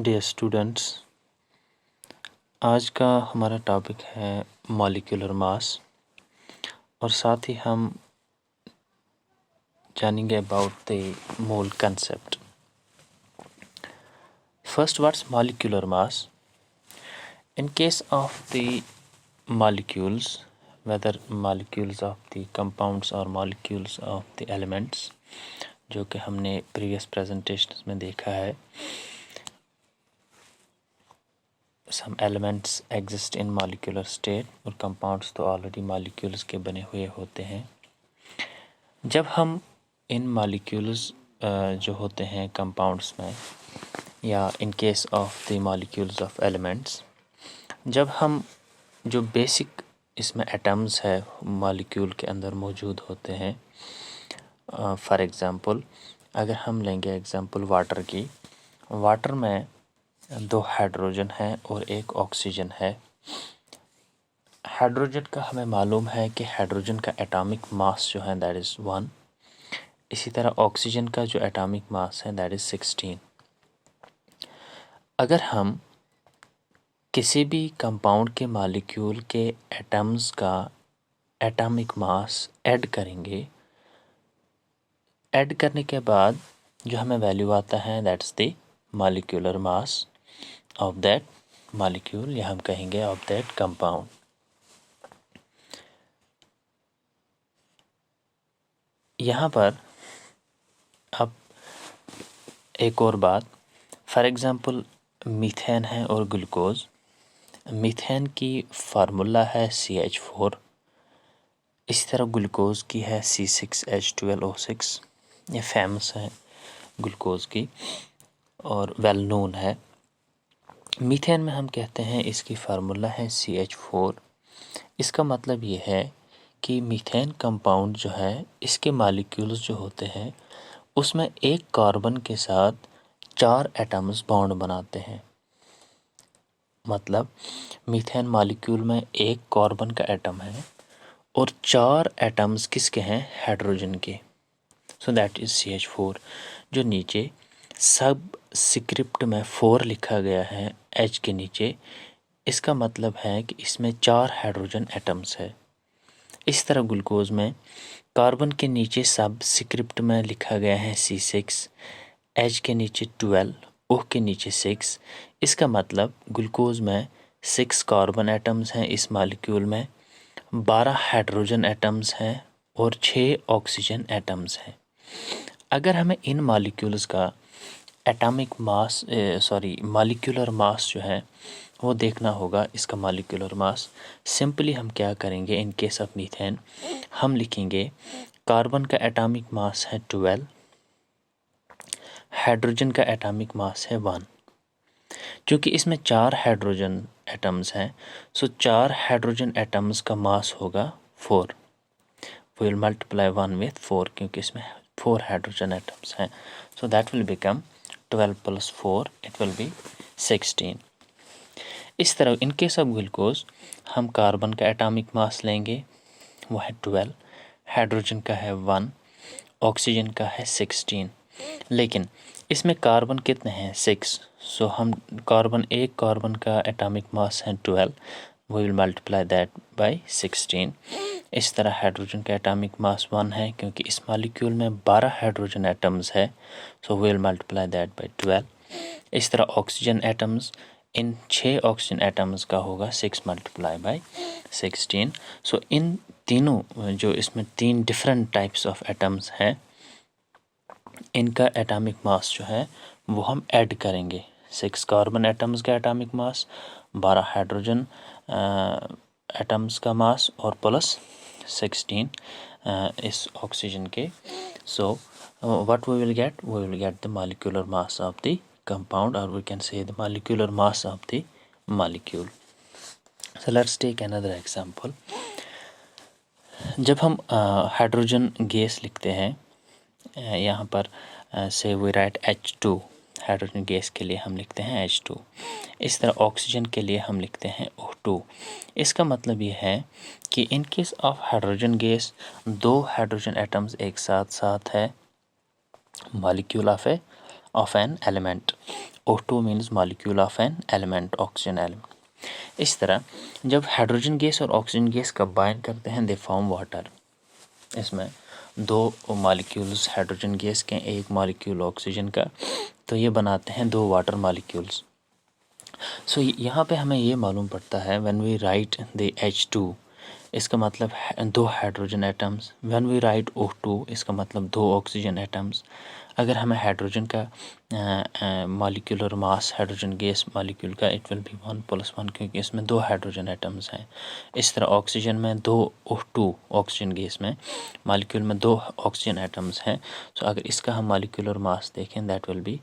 Dear students, आज का हमारा टॉपिक है मॉलिक्यूलर मास और साथ ही हम जानेंगे about the mole concept. First, what's molecular mass? In case of the molecules, whether molecules of the compounds और मॉलिक्यूल्स ऑफ द एलिमेंट्स, जो कि हमने प्रीवियस प्रेजेंटेशंस में देखा है, some elements exist in molecular state और compounds तो already molecules के बने हुए होते हैं। जब हम इन molecules जो होते हैं compounds में या in case of the molecules of elements, जब हम जो basic इसमें atoms है molecule के अंदर मौजूद होते हैं, for example अगर हम लेंगे example वाटर की, वाटर में 2 हाइड्रोजन है और 1 ऑक्सीजन है। हाइड्रोजन का हमें मालूम है कि हाइड्रोजन का एटॉमिक मास जो है दैट इज़ 1। इसी तरह ऑक्सीजन का जो एटॉमिक मास है दैट इज़ 16। अगर हम किसी भी कंपाउंड के मॉलिक्यूल के एटम्स का एटॉमिक मास ऐड करेंगे, ऐड करने के बाद जो हमें वैल्यू आता है that's the molecular mass of that molecule, या हम कहेंगे ऑफ दैट कंपाउंड। यहाँ पर अब एक और बात, फॉर एग्ज़ाम्पल मीथेन है और ग्लूकोज। मीथेन की फार्मूला है CH4, इसी तरह ग्लूकोज की है C6H12O6। ये फेमस है ग्लूकोज की और वेल नोन है। मीथेन में हम कहते हैं इसकी फार्मूला है CH4। इसका मतलब ये है कि मीथेन कंपाउंड जो है इसके मॉलिक्यूल्स जो होते हैं उसमें एक कार्बन के साथ 4 एटम्स बॉन्ड बनाते हैं। मतलब मीथेन मॉलिक्यूल में एक कार्बन का एटम है और 4 एटम्स किसके हैं? हाइड्रोजन के। सो दैट इज़ CH4, जो नीचे सब स्क्रिप्ट में 4 लिखा गया है H के नीचे। इसका मतलब है कि इसमें 4 हाइड्रोजन एटम्स है। इस तरह ग्लूकोज में कार्बन के नीचे सब स्क्रिप्ट में लिखा गया है C6, H के नीचे 12, O के नीचे 6। इसका मतलब ग्लूकोज में 6 कार्बन एटम्स हैं इस मॉलिक्यूल में, 12 हाइड्रोजन एटम्स हैं और 6 ऑक्सीजन एटम्स हैं। अगर हमें इन मॉलिक्यूल्स का एटॉमिक मास मॉलिक्यूलर मास जो है वो देखना होगा, इसका मॉलिक्यूलर मास, सिंपली हम क्या करेंगे, इन केस ऑफ मीथेन हम लिखेंगे कार्बन का एटॉमिक मास है 12, हाइड्रोजन का एटॉमिक मास है 1। क्योंकि इसमें 4 हाइड्रोजन एटम्स हैं, सो 4 हाइड्रोजन एटम्स का मास होगा 4। वी विल मल्टीप्लाई 1 विथ 4 क्योंकि इसमें 4 हाइड्रोजन एटम्स हैं। So that will become 12 + 4, it will B 16। इस तरह इन केस ऑफ ग्लूकोज हम कार्बन का एटॉमिक मास लेंगे, वो है 12, हाइड्रोजन का है 1, ऑक्सीजन का है 16। लेकिन इसमें कार्बन कितने हैं? 6। सो हम एक कार्बन का एटॉमिक मास है 12, we will multiply that by 16। इस तरह हाइड्रोजन का एटॉमिक मास 1 है क्योंकि इस मॉलिक्यूल में 12 हाइड्रोजन एटम्स है, so we will multiply that by 12। इस तरह ऑक्सीजन एटम्स, इन 6 ऑक्सीजन एटम्स का होगा 6 मल्टीप्लाई बाय 16। सो इन तीनों जो इसमें 3 डिफरेंट टाइप्स ऑफ एटम्स हैं, इनका एटॉमिक मास जो है वो हम ऐड करेंगे। 6 कार्बन एटम्स का एटॉमिक मास, 12 हाइड्रोजन एटम्स का मास और प्लस 16 इस ऑक्सीजन के। So what we will get? We will get the molecular mass of the compound, or we can say the molecular mass of the molecule. So let's take another example. जब हम hydrogen gas लिखते हैं, यहाँ पर से we write H2, hydrogen gas के लिए हम लिखते हैं H2। इस तरह ऑक्सीजन के लिए हम लिखते हैं O2। इसका मतलब ये है कि इन case of hydrogen gas 2 hydrogen atoms एक साथ है molecule of A of an element. O2 means molecule of an element, oxygen element. इस तरह जब हाइड्रोजन गैस और ऑक्सीजन गैस कंबाइन करते हैं दे फॉर्म वाटर. इसमें दो मॉलिक्यूल्स हाइड्रोजन गैस के, एक मॉलिक्यूल ऑक्सीजन का, तो ये बनाते हैं दो वाटर मॉलिक्यूल्स. सो यहाँ पे हमें ये मालूम पड़ता है when we right the H2, इसका मतलब दो hydrogen atoms. When we write O2, इसका मतलब दो ऑक्सीजन एटम्स. अगर हमें हाइड्रोजन का molecular mass hydrogen gas molecule का इट विल बी 1+1, क्योंकि इसमें दो हाइड्रोजन एटम्स हैं. इस तरह ऑक्सीजन में दो O2 ऑक्सीजन गैस में मॉलिक्यूल में दो ऑक्सीजन एटम्स हैं. सो अगर इसका हम मॉलिक्यूलर मास देखें दैट विल बी,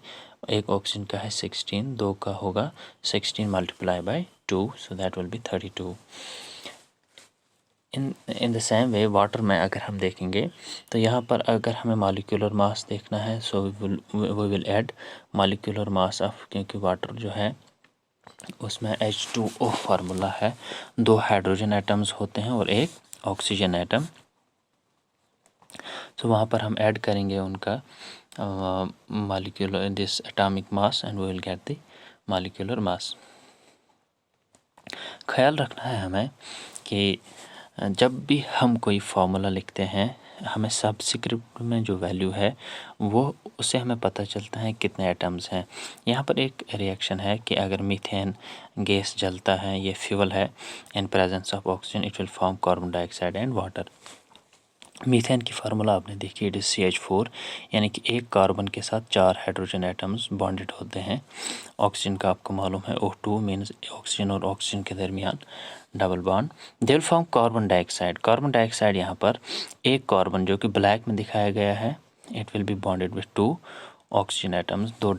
एक ऑक्सीजन का है 16, दो का होगा 16 multiply by 2, so that will B 32. In the same way water में अगर हम देखेंगे तो यहाँ पर अगर हमें मॉलिक्यूलर मास देखना है so we will add molecular mass of, क्योंकि वाटर जो है उसमें H2O फार्मूला है, दो हाइड्रोजन एटम्स होते हैं और एक ऑक्सीजन एटम. तो वहाँ पर हम ऐड करेंगे उनका molecular this atomic mass and we will get the molecular mass. ख्याल रखना है हमें कि जब भी हम कोई फार्मूला लिखते हैं हमें सबस्क्रिप्ट में जो वैल्यू है वो उससे हमें पता चलता है कितने एटम्स हैं. यहाँ पर एक रिएक्शन है कि अगर मीथेन गैस जलता है, ये फ्यूल है, in presence of oxygen it will form carbon dioxide and water. Methane की फार्मूला आपने देखी, इट इज़ CH4, यानी कि एक कार्बन के साथ चार हाइड्रोजन एटम्स बॉन्डेड होते हैं. ऑक्सीजन का आपको मालूम है O2 मीन्स ऑक्सीजन और ऑक्सीजन के दरमियान double bond. They will form carbon dioxide. Carbon dioxide यहाँ पर एक कार्बन जो कि ब्लैक में दिखाया गया है, it will be bonded with to oxygen atoms, दो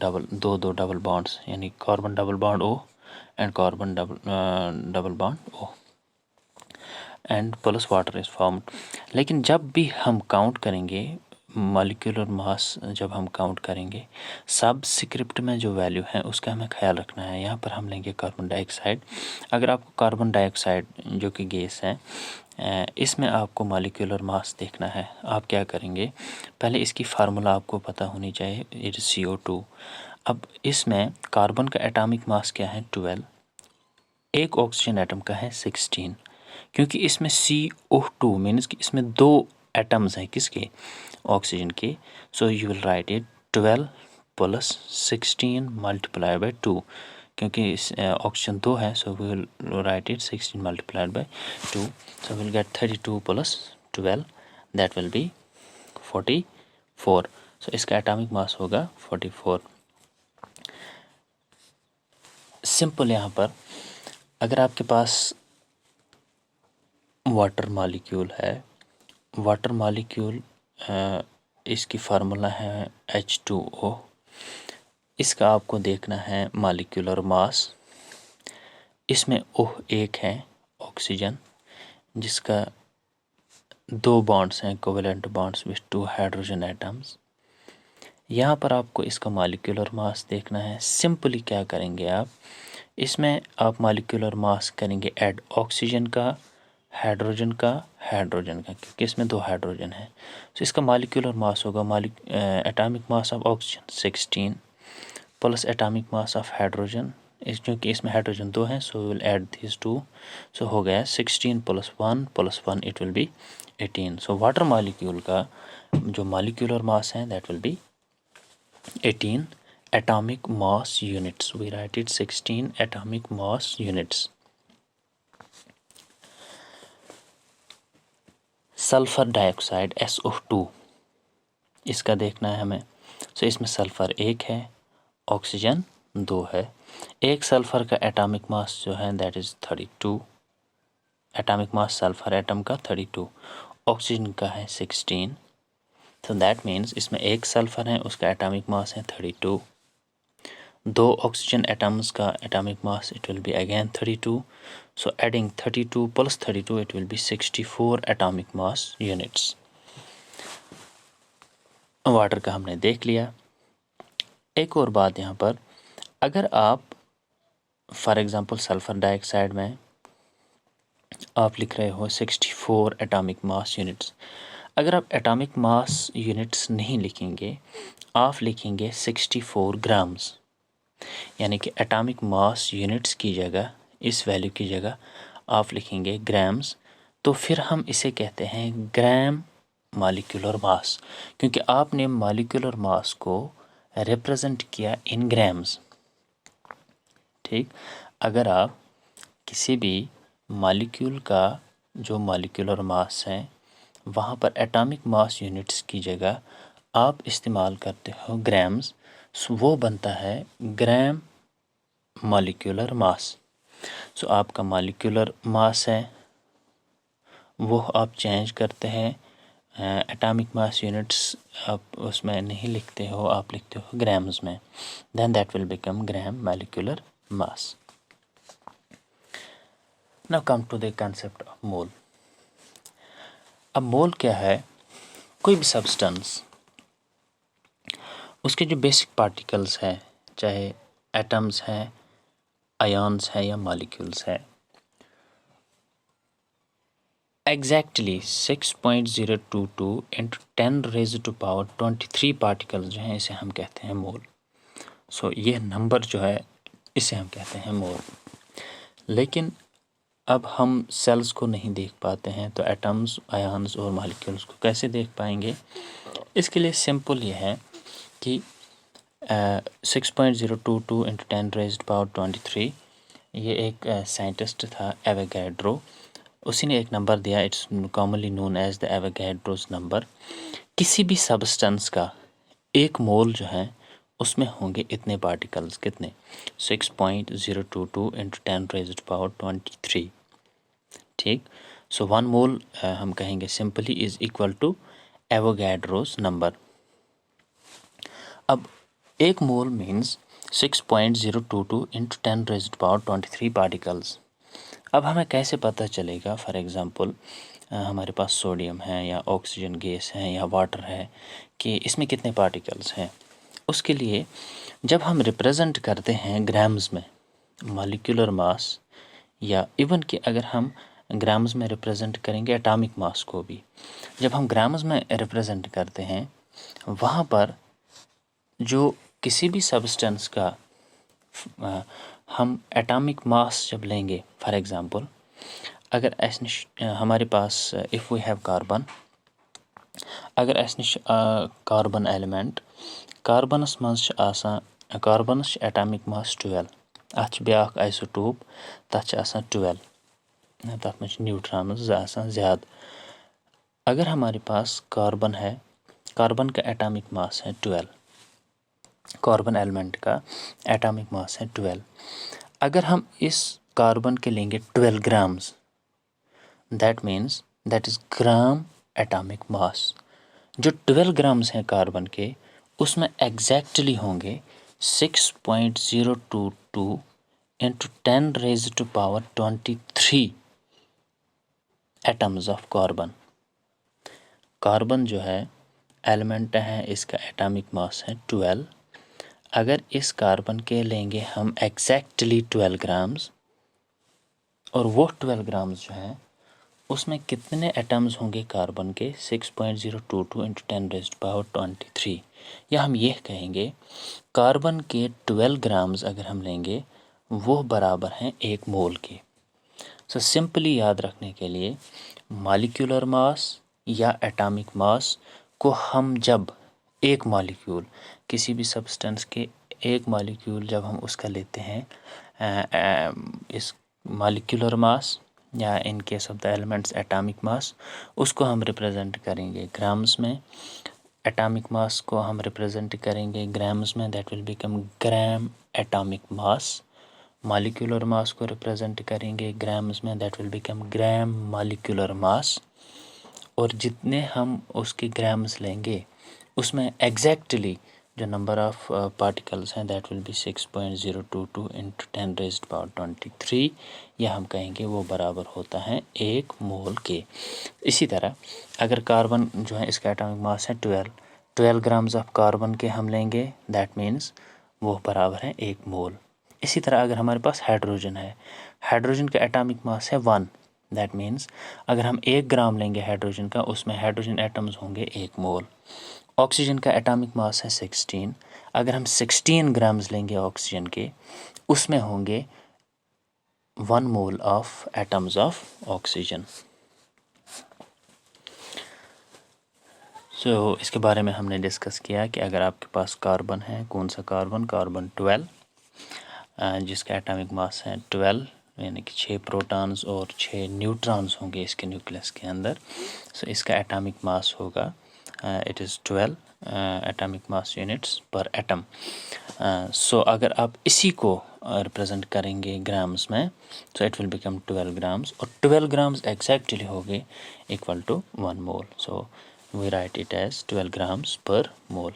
डबल बॉन्ड्स, यानी carbon double bond O and carbon double bond O and plus water is formed. लेकिन जब भी हम काउंट करेंगे मॉलिक्यूलर मास, जब हम काउंट करेंगे सबस्क्रिप्ट में जो वैल्यू है उसका हमें ख्याल रखना है. यहाँ पर हम लेंगे कार्बन डाइऑक्साइड. अगर आपको कार्बन डाइऑक्साइड जो कि गैस है इसमें आपको मॉलिक्यूलर मास देखना है, आप क्या करेंगे, पहले इसकी फार्मूला आपको पता होनी चाहिए, इट इज़ CO2. अब इसमें कार्बन का एटॉमिक मास क्या है 12, एक ऑक्सीजन एटम का है 16, क्योंकि इसमें CO2 मीन्स कि इसमें दो एटम्स हैं किसके, ऑक्सीजन के. So you will write it 12 + 16 multiply by 2, क्योंकि ऑक्सीजन दो है so we will write it 16 multiplied by 2, so will get 32 + 12 that will be 44. सो इसका एटॉमिक मास होगा 44. सिंपल. यहाँ पर अगर आपके पास वाटर मॉलिक्यूल है, वाटर मॉलिक्यूल इसकी फार्मूला है H2O. इसका आपको देखना है मॉलिक्यूलर मास. इसमें O एक है ऑक्सीजन जिसका दो बॉन्ड्स हैं, covalent bonds with to hydrogen atoms. यहाँ पर आपको इसका मॉलिक्यूलर मास देखना है. सिंपली क्या करेंगे आप, इसमें आप मॉलिक्यूलर मास करेंगे ऐड ऑक्सीजन का, हाइड्रोजन का, क्योंकि इसमें दो हाइड्रोजन है. तो इसका मॉलिक्यूलर मास होगा atomic mass of oxygen 16 plus atomic mass of hydrogen, क्योंकि इसमें हाइड्रोजन दो हैं so will add this two. So हो गया 16 + 1 it will be 18. So water molecule का जो मॉलिक्यूलर मास है that will be 18 atomic mass units. We write it 16 atomic mass units. Sulphur dioxide SO2, इसका देखना है हमें. सो इसमें सल्फर एक है, ऑक्सीजन दो है. एक सल्फर का एटॉमिक मास जो है that is 32, atomic mass sulphur atom का 32, ऑक्सीजन का है 16. तो दैट मीन्स इसमें एक सल्फर है, उसका एटॉमिक मास है 32. दो ऑक्सीजन एटम्स का atomic mass it will be again 32. So adding 32 + 32 it will B 64 atomic mass units. Water का हमने देख लिया. एक और बात यहाँ पर, अगर आप फॉर एग्ज़ाम्पल सल्फर डाइऑक्साइड में आप लिख रहे हो 64 एटॉमिक मास यूनिट्स, अगर आप एटॉमिक मास यूनिट्स नहीं लिखेंगे, आप लिखेंगे 64 ग्राम्स, यानी कि एटॉमिक मास यूनिट्स की जगह, इस वैल्यू की जगह आप लिखेंगे ग्राम्स, तो फिर हम इसे कहते हैं ग्राम मॉलिक्यूलर मास, क्योंकि आपने मॉलिक्यूलर मास को रिप्रेजेंट किया इन ग्राम्स। ठीक, अगर आप किसी भी मॉलिक्यूल का जो मॉलिक्यूलर मास है वहाँ पर एटॉमिक मास यूनिट्स की जगह आप इस्तेमाल करते हो ग्राम्स, वो बनता है ग्राम मॉलिक्यूलर मास। सो आपका मॉलिक्यूलर मास है वो आप चेंज करते हैं, एटॉमिक मास यूनिट्स आप उसमें नहीं लिखते हो, आप लिखते हो ग्राम्स में, then that will become gram molecular mass. Now come to the concept of mole. अब मोल क्या है? कोई भी सब्सटेंस, उसके जो बेसिक पार्टिकल्स हैं, चाहे एटम्स हैं, आयन्स हैं या मॉलिक्यूल्स हैं, एग्जैक्टली 6.022 इंटू 10⁻23 पार्टिकल्स जो हैं इसे हम कहते हैं मोल। सो ये नंबर जो है इसे हम कहते हैं मोल। लेकिन अब हम सेल्स को नहीं देख पाते हैं, तो एटम्स, आयन्स और मॉलिक्यूल्स को कैसे देख पाएंगे? इसके लिए सिंपल ये है कि 6.022 इंटू 10⁻23, ये एक साइंटिस्ट था एवोगैड्रो, उसी ने एक नंबर दिया, it's commonly known as the Avogadro's number. किसी भी सब्सटेंस का एक मोल जो है उसमें होंगे इतने पार्टिकल्स, कितने? 6.022 इंटू 10⁻23। ठीक, सो 1 मोल हम कहेंगे simply is equal to Avogadro's number. अब एक मोल मीन्स 6.022 इंटू 10⁻23 पार्टिकल्स। अब हमें कैसे पता चलेगा, फॉर एग्ज़ाम्पल हमारे पास सोडियम है या ऑक्सीजन गैस है या वाटर है, कि इसमें कितने पार्टिकल्स हैं? उसके लिए जब हम रिप्रेजेंट करते हैं ग्राम्स में मॉलिक्यूलर मास, या इवन कि अगर हम ग्राम्स में रिप्रेजेंट करेंगे एटॉमिक मास को भी, जब हम ग्राम्स में रिप्रेजेंट करते हैं वहाँ पर जो किसी भी सब्सटेंस का हम एटॉमिक मास जब लेंगे, फॉर एग्ज़ाम्पल अगर हमारे पास इफ़ वी हैव कार्बन, अगर कार्बन एलिमेंट, कार्बनस मज कार्बनस एटॉमिक मास 12, अत ब्याक आइसोटोप तथ 12, तथ में न्यूट्रॉन्स ज़्यादा। अगर हमारे पास कार्बन है, कार्बन का एटॉमिक मास है 12, कार्बन एलिमेंट का एटॉमिक मास है 12, अगर हम इस कार्बन के लेंगे 12 grams, that means that is gram atomic mass. जो 12 ग्राम्स हैं कार्बन के, उसमें एग्जैक्टली होंगे 6.022 into 10⁻23 atoms of carbon. Carbon जो है एलिमेंट है, इसका एटॉमिक मास है 12। अगर इस कार्बन के लेंगे हम एग्जैक्टली 12 ग्राम्स, और वो 12 ग्राम्स जो हैं उसमें कितने एटम्स होंगे कार्बन के? 6.022 इंटू 10⁻23, या हम ये कहेंगे कार्बन के 12 ग्राम्स अगर हम लेंगे वो बराबर हैं 1 मोल के। सो सिंपली याद रखने के लिए मॉलिक्यूलर मास या एटॉमिक मास को हम जब एक मॉलिक्यूल, किसी भी सब्सटेंस के एक मॉलिक्यूल जब हम उसका लेते हैं, इस मॉलिक्यूलर मास या इन case of the elements atomic mass, उसको हम रिप्रेजेंट करेंगे ग्राम्स में, एटॉमिक मास को हम रिप्रेजेंट करेंगे ग्राम्स में, that will become gram atomic mass. Molecular mass को रिप्रेजेंट करेंगे ग्राम्स में, that will become gram molecular मास। और जितने हम उसके ग्राम्स लेंगे उसमें एग्जैक्टली जो नंबर ऑफ पार्टिकल्स हैं दैट विल बी 6.022 इंटू 10⁻23, या हम कहेंगे वो बराबर होता है 1 मोल के। इसी तरह अगर कार्बन जो है इसका एटॉमिक मास है 12 ग्राम्स ऑफ कार्बन के हम लेंगे, दैट मीन्स वो बराबर है 1 मोल। इसी तरह अगर हमारे पास हाइड्रोजन है, हाइड्रोजन का एटॉमिक मास है 1, दैट मीन्स अगर हम 1 ग्राम लेंगे हाइड्रोजन का, उसमें हाइड्रोजन एटम्स होंगे 1 मोल। ऑक्सीजन का एटॉमिक मास है 16। अगर हम 16 ग्राम्स लेंगे ऑक्सीजन के, उसमें होंगे 1 mole of atoms of oxygen. So इसके बारे में हमने डिस्कस किया कि अगर आपके पास कार्बन है, कौन सा कार्बन, कार्बन 12, जिसका एटॉमिक मास है 12, यानी कि 6 प्रोटॉन्स और 6 न्यूट्रॉन्स होंगे इसके न्यूक्लियस के अंदर। सो इसका एटॉमिक मास होगा, it is 12 atomic mass units पर एटम। सो अगर आप इसी को रिप्रेजेंट करेंगे ग्राम्स में, so it will become 12 grams, और 12 ग्राम्स एग्जैक्टली होंगे equal to 1 mole. So we write it as 12 grams पर मोल।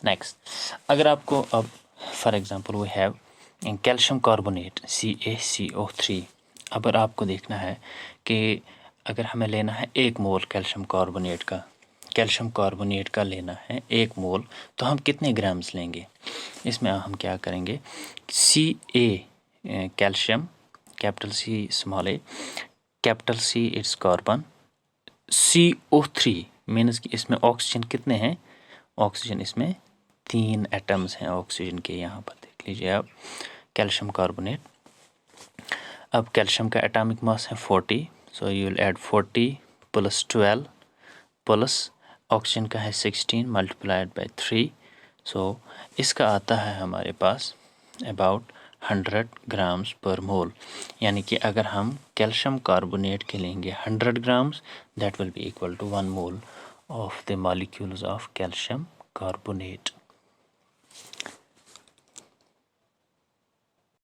नेक्स्ट, अगर आपको अब for example we have calcium carbonate CaCO3। अगर आपको देखना है कि अगर हमें लेना है 1 मोल कैल्शियम कार्बोनेट का लेना है 1 मोल, तो हम कितने ग्राम्स लेंगे? इसमें हम क्या करेंगे, Ca calcium, capital C small a, capital C it's carbon, CO3 means कि इसमें ऑक्सीजन कितने हैं? ऑक्सीजन इसमें 3 एटम्स हैं ऑक्सीजन के, यहाँ पर देख लीजिए आप, कैल्शियम कार्बोनेट। अब कैल्शियम का एटॉमिक मास है 40, सो you will add 40 plus 12 plus oxygen का है 16 मल्टीप्लाइड बाय 3, सो इसका आता है हमारे पास अबाउट 100 ग्राम्स पर मोल। यानी कि अगर हम कैल्शियम कार्बोनेट के लेंगे 100 grams, that will be equal to 1 mole of the molecules of calcium carbonate.